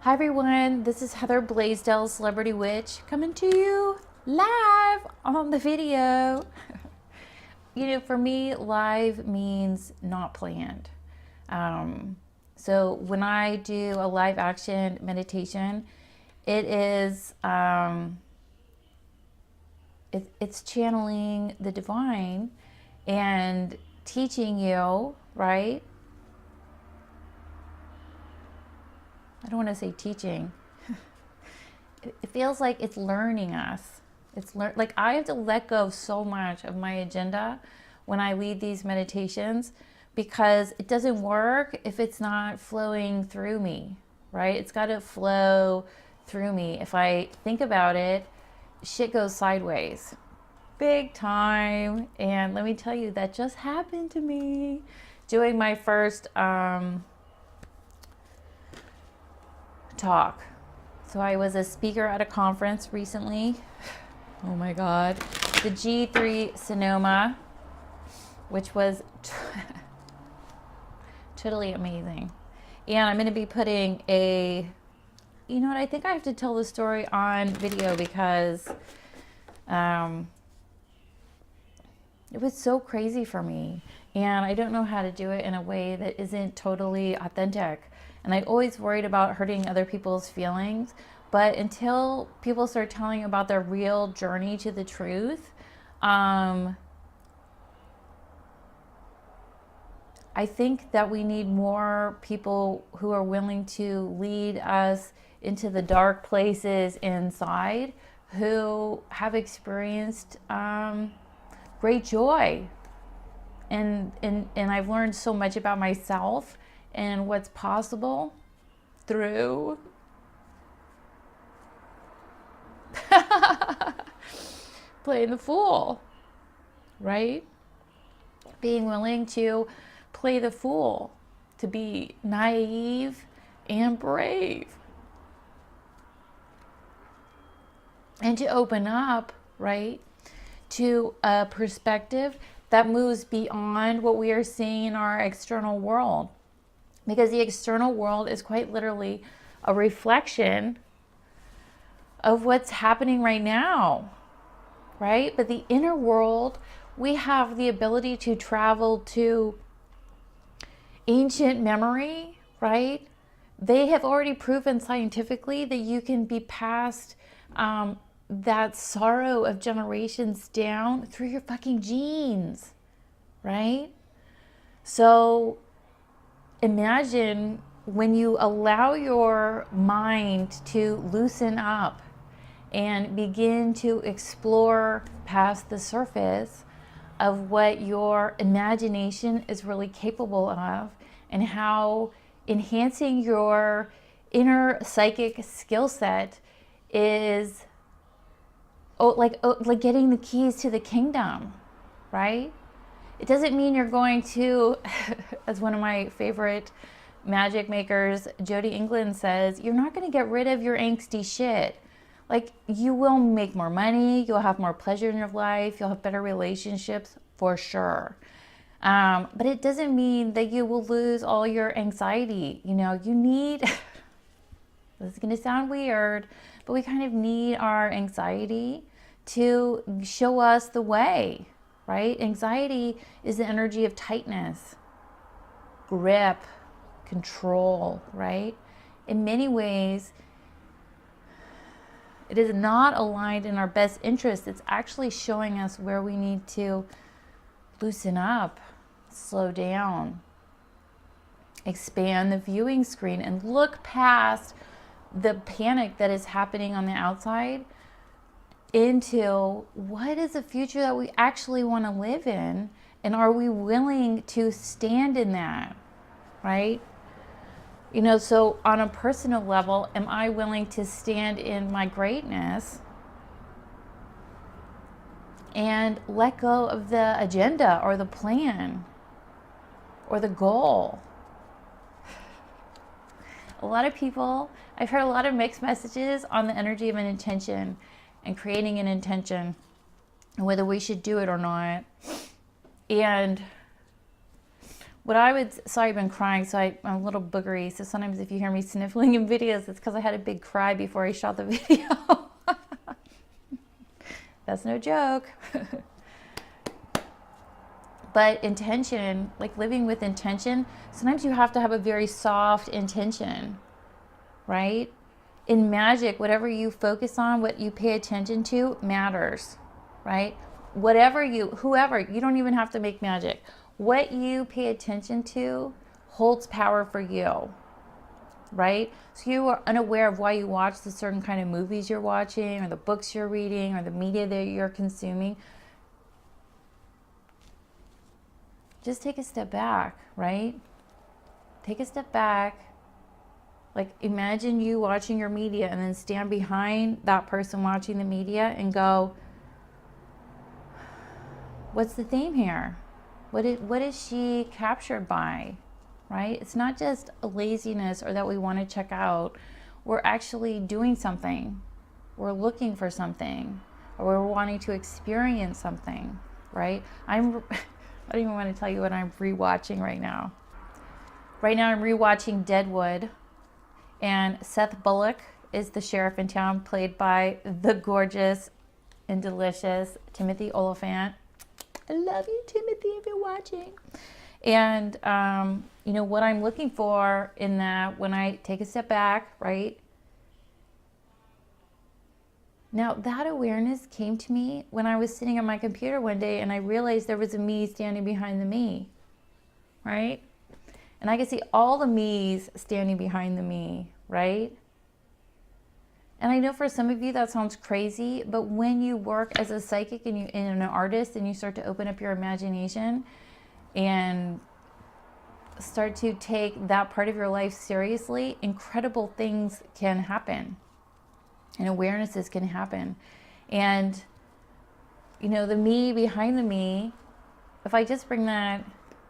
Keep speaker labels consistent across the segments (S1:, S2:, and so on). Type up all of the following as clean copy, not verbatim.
S1: Hi everyone, this is Heather Blaisdell, Celebrity Witch, coming to you live on the video. For me, live means not planned. So when I do a live action meditation, it is, it's channeling the divine and teaching you, right? I don't want to say teaching. It feels like it's learning us. Like I have to let go of so much of my agenda when I lead these meditations because it doesn't work if it's not flowing through me, right? It's got to flow through me. If I think about it, shit goes sideways. Big time. And let me tell you, that just happened to me doing my first talk. So I was a speaker at a conference recently. Oh my God. The G3 Sonoma, which was totally amazing. And I'm going to be putting I think I have to tell the story on video because it was so crazy for me. And I don't know how to do it in a way that isn't totally authentic. And I always worried about hurting other people's feelings. But until people start telling about their real journey to the truth, I think that we need more people who are willing to lead us into the dark places inside, who have experienced great joy. And I've learned so much about myself and what's possible through playing the fool, right? Being willing to play the fool, to be naive and brave, and to open up, right, to a perspective that moves beyond what we are seeing in our external world. Because the external world is quite literally a reflection of what's happening right now, right? But the inner world, we have the ability to travel to ancient memory, right? They have already proven scientifically that you can be past that sorrow of generations down through your fucking genes, right? So imagine when you allow your mind to loosen up and begin to explore past the surface of what your imagination is really capable of, and how enhancing your inner psychic skill set is like getting the keys to the kingdom, right? It doesn't mean you're going to, as one of my favorite magic makers, Jody England, says, you're not going to get rid of your angsty shit. Like, you will make more money, you'll have more pleasure in your life, you'll have better relationships for sure. But it doesn't mean that you will lose all your anxiety. You need, this is going to sound weird, but we kind of need our anxiety to show us the way, right? Anxiety is the energy of tightness, grip, control, right? In many ways, it is not aligned in our best interest. It's actually showing us where we need to loosen up, slow down, expand the viewing screen, and look past the panic that is happening on the outside into what is the future that we actually want to live in, and are we willing to stand in that, right? So on a personal level, am I willing to stand in my greatness and let go of the agenda or the plan or the goal? A lot of people, I've heard a lot of mixed messages on the energy of an intention and creating an intention and whether we should do it or not. And what I would, sorry, I've been crying, so I'm a little boogery. So sometimes if you hear me sniffling in videos, it's because I had a big cry before I shot the video. That's no joke. But intention, like living with intention, sometimes you have to have a very soft intention, right? In magic, whatever you focus on, what you pay attention to matters, right? Whoever, you don't even have to make magic. What you pay attention to holds power for you, right? So you are unaware of why you watch the certain kind of movies you're watching, or the books you're reading, or the media that you're consuming. Just take a step back, right? Take a step back. Like, imagine you watching your media and then stand behind that person watching the media and go, what's the theme here? What is she captured by, right? It's not just a laziness or that we want to check out. We're actually doing something. We're looking for something, or we're wanting to experience something, right? I don't even want to tell you what I'm rewatching right now. Right now I'm rewatching Deadwood, and Seth Bullock is the sheriff in town, played by the gorgeous and delicious Timothy Olyphant. I love you, Timothy, if you're watching. And, what I'm looking for in that, when I take a step back, right? Now, that awareness came to me when I was sitting on my computer one day and I realized there was a me standing behind the me, right? And I could see all the me's standing behind the me, right? And I know for some of you that sounds crazy, but when you work as a psychic and an artist and you start to open up your imagination and start to take that part of your life seriously, incredible things can happen and awarenesses can happen. And, the me behind the me, if I just bring that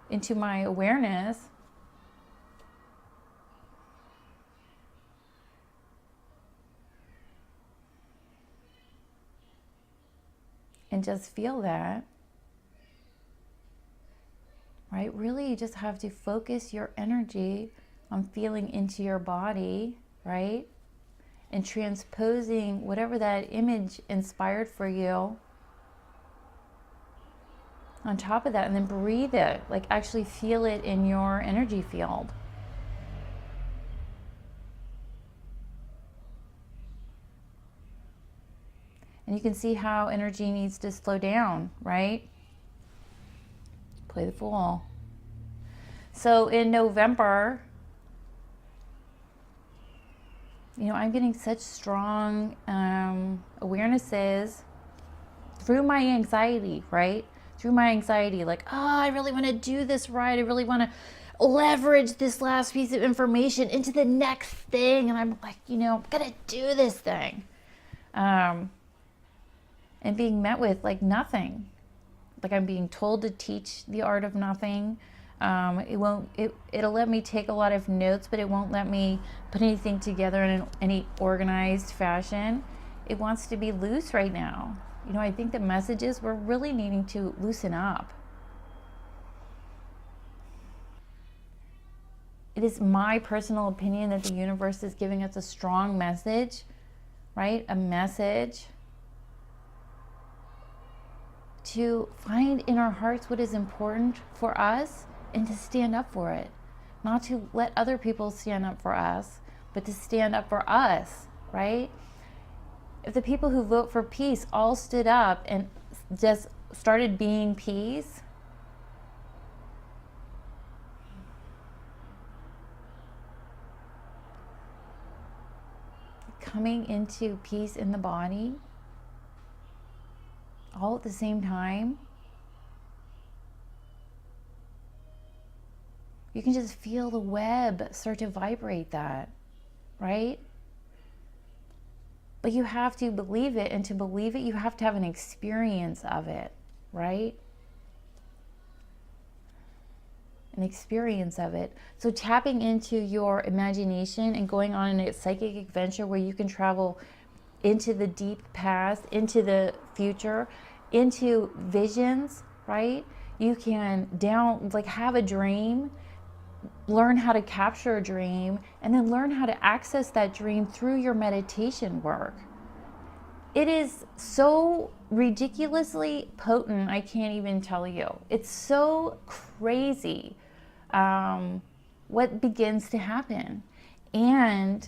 S1: into my awareness, and just feel that, right? Really, you just have to focus your energy on feeling into your body, right? And transposing whatever that image inspired for you on top of that, and then breathe it, like actually feel it in your energy field. And you can see how energy needs to slow down, right? Play the fool. So in November, I'm getting such strong awarenesses through my anxiety, right? Through my anxiety, like, oh, I really want to do this right. I really want to leverage this last piece of information into the next thing. And I'm like, I'm going to do this thing. And being met with like nothing. Like I'm being told to teach the art of nothing. It'll let me take a lot of notes, but it won't let me put anything together in any organized fashion. It wants to be loose right now. I think the message is we're really needing to loosen up. It is my personal opinion that the universe is giving us a strong message, right? A message to find in our hearts what is important for us and to stand up for it. Not to let other people stand up for us, but to stand up for us, right? If the people who vote for peace all stood up and just started being peace, coming into peace in the body, all at the same time, you can just feel the web start to vibrate that, right? But you have to believe it, and to believe it, you have to have an experience of it, right? An experience of it. So tapping into your imagination and going on a psychic adventure where you can travel into the deep past, into the future, into visions, right? You can have a dream, learn how to capture a dream, and then learn how to access that dream through your meditation work. It is so ridiculously potent, I can't even tell you. It's so crazy what begins to happen. And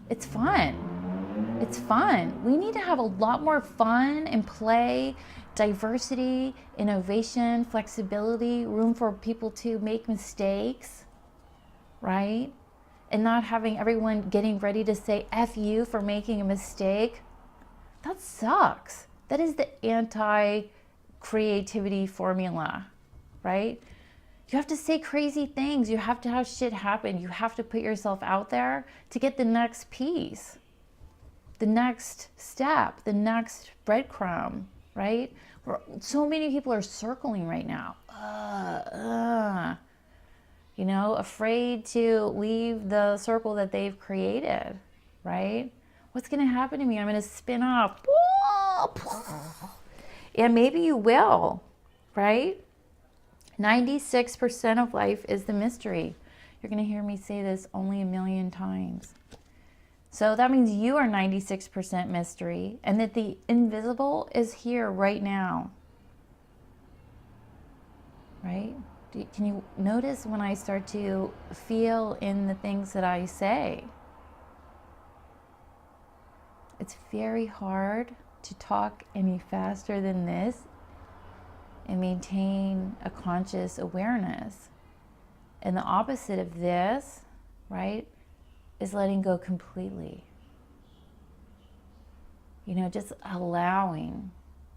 S1: it's fun. It's fun. We need to have a lot more fun and play, diversity, innovation, flexibility, room for people to make mistakes, right? And not having everyone getting ready to say F you for making a mistake. That sucks. That is the anti-creativity formula, right? You have to say crazy things. You have to have shit happen. You have to put yourself out there to get the next piece, the next step, the next breadcrumb, right? So many people are circling right now. Afraid to leave the circle that they've created, right? What's going to happen to me? I'm going to spin off. And maybe you will, right? 96% of life is the mystery. You're going to hear me say this only a million times. So that means you are 96% mystery, and that the invisible is here right now. Right? Can you notice when I start to feel in the things that I say? It's very hard to talk any faster than this and maintain a conscious awareness. And the opposite of this, right, is letting go completely. Just allowing.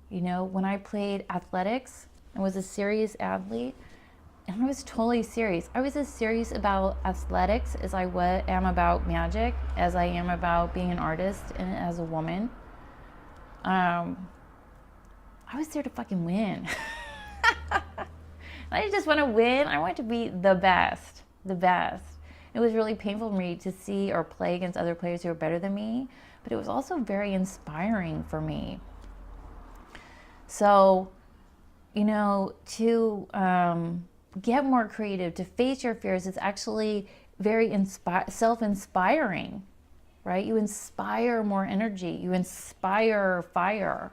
S1: When I played athletics and was a serious athlete, and I was totally serious. I was as serious about athletics as I am about magic, as I am about being an artist and as a woman. I was there to fucking win. I didn't just want to win. I wanted to be the best. The best. It was really painful for me to see or play against other players who were better than me, but it was also very inspiring for me. So, to get more creative, to face your fears, is actually very self-inspiring, right? You inspire more energy. You inspire fire,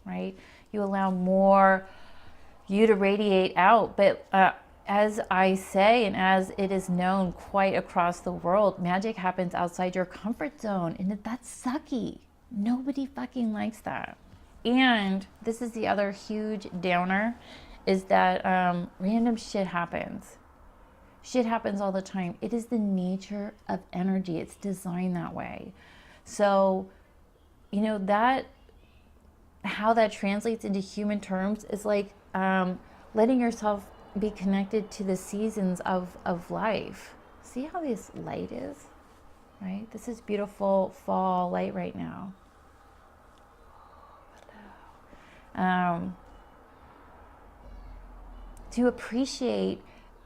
S1: right? You allow more you to radiate out. But as I say, and as it is known quite across the world, magic happens outside your comfort zone, and that's sucky. Nobody fucking likes that. And this is the other huge downer, is that random shit happens. Shit happens all the time. It is the nature of energy. It's designed that way. So, that how that translates into human terms is like letting yourself be connected to the seasons of life. See how this light is, right? This is beautiful fall light right now. To appreciate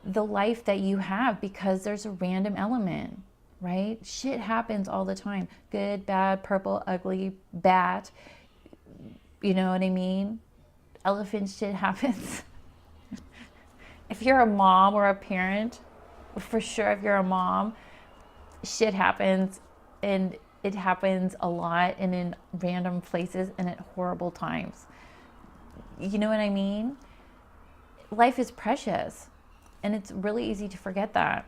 S1: the life that you have, because there's a random element, right? Shit happens all the time. Good, bad, purple, ugly, bat. You know what I mean? Elephant shit happens. If you're a mom or a parent, for sure, if you're a mom, shit happens, and it happens a lot and in random places and at horrible times. You know what I mean? Life is precious, and it's really easy to forget that.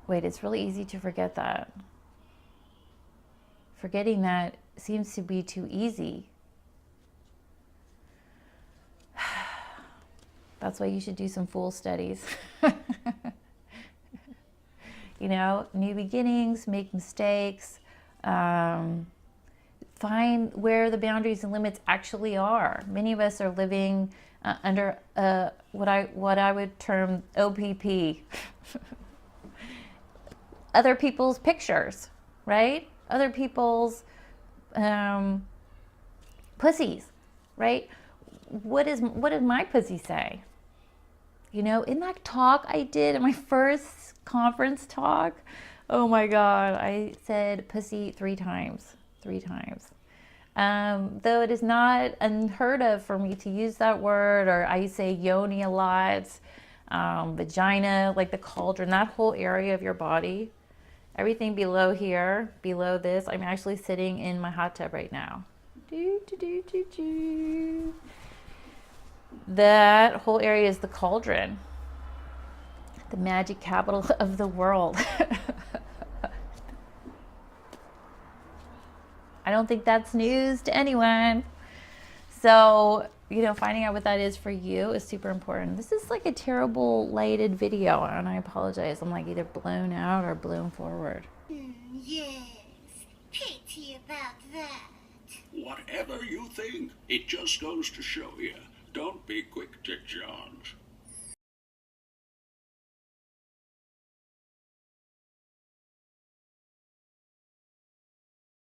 S1: It's really easy to forget that. Forgetting that seems to be too easy. That's why you should do some fool studies. New beginnings, make mistakes, find where the boundaries and limits actually are. Many of us are living under what I would term OPP. Other people's pictures, right? Other people's pussies, right? What did my pussy say? In that talk I did in my first conference talk, oh my God, I said pussy 3 times. Though it is not unheard of for me to use that word, or I say yoni a lot, vagina, like the cauldron, that whole area of your body, everything below here, below this. I'm actually sitting in my hot tub right now. That whole area is the cauldron, the magic capital of the world. I don't think that's news to anyone. So, finding out what that is for you is super important. This is like a terrible lighted video, and I apologize. I'm like either blown out or blown forward.
S2: Yes, pity about that.
S3: Whatever you think, it just goes to show you. Don't be quick to judge.